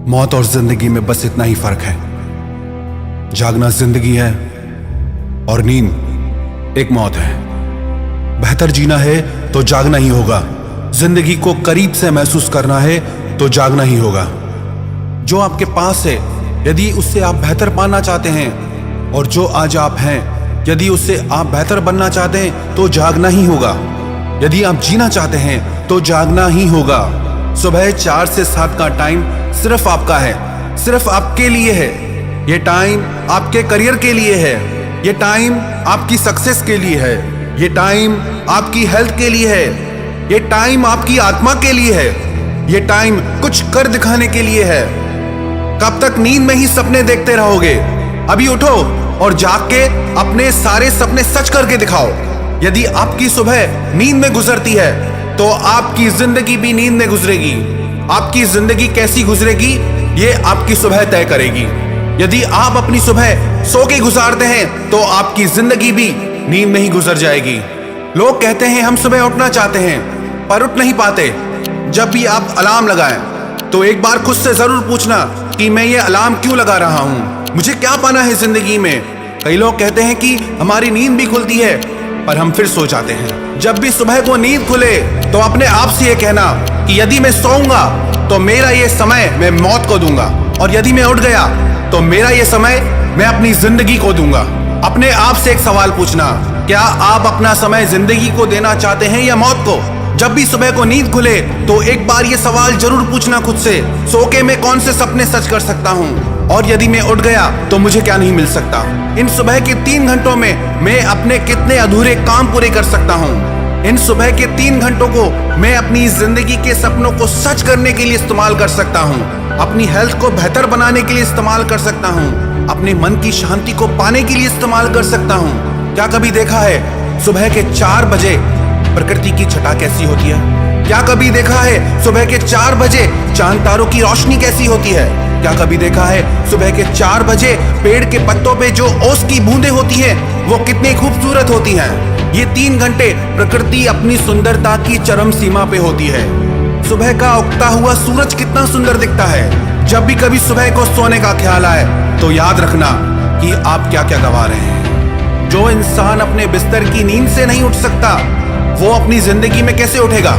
मौत और जिंदगी में बस इतना ही फर्क है। जागना जिंदगी है और नींद एक मौत है। बेहतर जीना है तो जागना ही होगा। जिंदगी को करीब से महसूस करना है तो जागना ही होगा। जो आपके पास है यदि उससे आप बेहतर पाना चाहते हैं, और जो आज आप हैं यदि उससे आप बेहतर बनना चाहते हैं तो जागना ही होगा। यदि आप जीना चाहते हैं तो जागना ही होगा। सुबह 4 से 7 का टाइम सिर्फ आपका है, सिर्फ आपके लिए है। ये टाइम आपके करियर के लिए है, ये टाइम आपकी सक्सेस के लिए है, ये टाइम आपकी हेल्थ के लिए है, ये टाइम आपकी आत्मा के लिए है, ये टाइम कुछ कर दिखाने के लिए है। कब तक नींद में ही सपने देखते रहोगे? अभी उठो और जाग के अपने सारे सपने सच करके दिखाओ। यदि आपकी सुबह नींद में गुजरती है तो आपकी जिंदगी भी नींद में गुजरेगी। आपकी जिंदगी कैसी गुजरेगी ये आपकी सुबह तय करेगी। यदि आप अपनी सुबह सो के गुजारते हैं तो आपकी जिंदगी भी नींद में ही गुजर जाएगी। लोग कहते हैं हम सुबह उठना चाहते हैं पर उठ नहीं पाते। जब भी आप अलार्म लगाएं तो एक बार खुद से जरूर पूछना कि मैं ये अलार्म क्यों लगा रहा हूं, मुझे क्या पाना है जिंदगी में। कई लोग कहते हैं कि हमारी नींद भी खुलती है पर हम फिर सो जाते हैं। जब भी सुबह को नींद खुले तो अपने आप से ये कहना कि यदि मैं सोऊंगा तो मेरा ये समय मैं मौत को दूंगा, और यदि मैं उठ गया तो मेरा ये समय मैं अपनी जिंदगी को दूंगा। अपने आप से एक सवाल पूछना, क्या आप अपना समय जिंदगी को देना चाहते हैं या मौत को? जब भी सुबह को नींद खुले तो एक बार ये सवाल जरूर पूछना खुद से, सो के मैं कौन से सपने सच कर सकता हूँ, और यदि मैं उठ गया तो मुझे क्या नहीं मिल सकता। इन सुबह के 3 घंटों में मैं अपने कितने अधूरे काम पूरे कर सकता हूँ। इन सुबह के 3 घंटों को मैं अपनी जिंदगी के सपनों को सच करने के लिए इस्तेमाल कर सकता हूँ, अपनी हेल्थ को बेहतर बनाने के लिए इस्तेमाल कर सकता हूँ, अपने मन की शांति को पाने के लिए इस्तेमाल कर सकता हूँ। क्या कभी देखा है सुबह के 4 बजे प्रकृति की छटा कैसी होती है? क्या कभी देखा है सुबह के 4 बजे चांद तारों की रोशनी कैसी होती है? क्या कभी देखा है सुबह के 4 बजे पेड़ के पत्तों पे जो ओस की बूंदें होती हैं वो कितनी खूबसूरत होती हैं? ये 3 घंटे प्रकृति अपनी सुंदरता की चरम सीमा पे होती है। सुबह का उगता हुआ सूरज कितना सुंदर दिखता है। जब भी कभी सुबह को सोने का ख्याल आए तो याद रखना कि आप क्या क्या गवा रहे हैं। जो इंसान अपने बिस्तर की नींद से नहीं उठ सकता वो अपनी जिंदगी में कैसे उठेगा?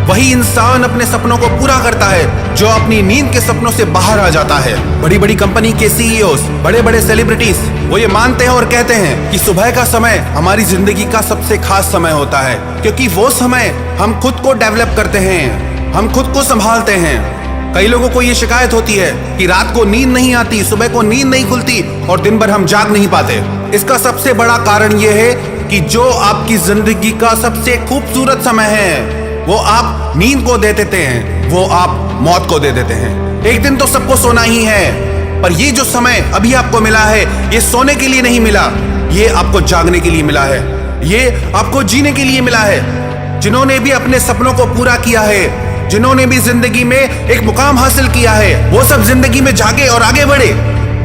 वही इंसान अपने सपनों को पूरा करता है जो अपनी नींद के सपनों से बाहर आ जाता है। बड़ी बड़ी कंपनी के सीईओज, बड़े बड़े सेलिब्रिटीज वो ये मानते हैं और कहते हैं कि सुबह का समय हमारी जिंदगी का सबसे खास समय होता है, क्योंकि वो समय हम खुद को डेवलप करते हैं, हम खुद को संभालते हैं। कई लोगों को ये शिकायत होती है कि रात को नींद नहीं आती, सुबह को नींद नहीं खुलती और दिन भर हम जाग नहीं पाते। इसका सबसे बड़ा कारण ये है कि जो आपकी जिंदगी का सबसे खूबसूरत समय है वो आप नींद को दे देते हैं, वो आप मौत को दे देते हैं। एक दिन तो सबको सोना ही है, पर ये जो समय अभी आपको मिला है ये सोने के लिए नहीं मिला, ये आपको जागने के लिए मिला है, ये आपको जीने के लिए मिला है। जिन्होंने भी अपने सपनों को पूरा किया है, जिन्होंने भी जिंदगी में एक मुकाम हासिल किया है, वो सब जिंदगी में जागे और आगे बढ़े।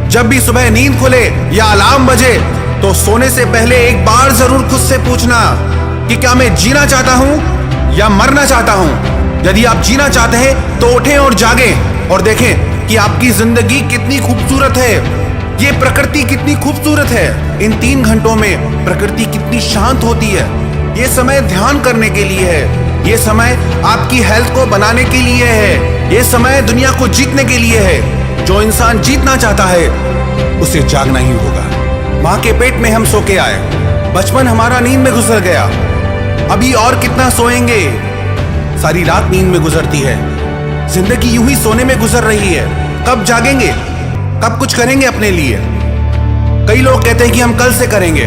जब भी सुबह नींद खुले या अलार्म बजे तो सोने से पहले एक बार जरूर खुद से पूछना कि क्या मैं जीना चाहता हूं या मरना चाहता हूं। यदि आप जीना चाहते हैं तो उठें और जागें और देखें कि आपकी जिंदगी कितनी खूबसूरत है, ये प्रकृति कितनी खूबसूरत है। इन 3 घंटों में प्रकृति कितनी शांत होती है। ये समय ध्यान करने के लिए है, ये समय आपकी हेल्थ को बनाने के लिए है, ये समय दुनिया को जीतने के लिए है। जो इंसान जीतना चाहता है उसे जागना ही होगा। माँ के पेट में हम सो के आए, बचपन हमारा नींद में गुजर गया, अभी और कितना सोएंगे? सारी रात नींद में गुजरती है, जिंदगी यूं ही सोने में गुजर रही है। कब जागेंगे? कब कुछ करेंगे अपने लिए? कई लोग कहते हैं कि हम कल से करेंगे।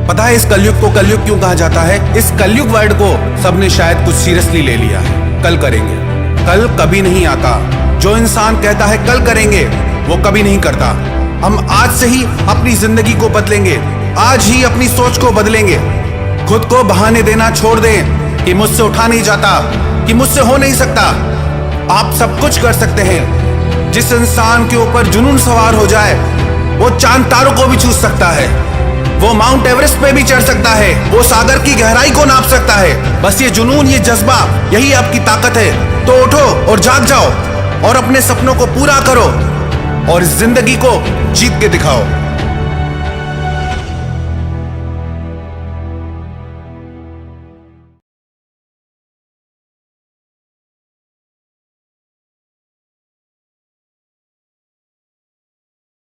पता है इस कलयुग को कलयुग क्यों कहा जाता है? इस कलयुग वर्ड को सबने शायद कुछ सीरियसली ले लिया है। कल करेंगे, कल कभी नहीं आता। जो इंसान कहता है कल करेंगे वो कभी नहीं करता। हम आज से ही अपनी जिंदगी को बदलेंगे, आज ही अपनी सोच को बदलेंगे। खुद को बहाने देना छोड़ दें कि मुझसे उठा नहीं जाता, कि मुझसे हो नहीं सकता। आप सब कुछ कर सकते हैं। जिस इंसान के ऊपर जुनून सवार हो जाए वो चांद तारों को भी छू सकता है, वो माउंट एवरेस्ट पे भी चढ़ सकता है, वो सागर की गहराई को नाप सकता है। बस ये जुनून, ये जज्बा, यही आपकी ताकत है। तो उठो और जाग जाओ। और अपने सपनों को पूरा करो और जिंदगी को जीत के दिखाओ।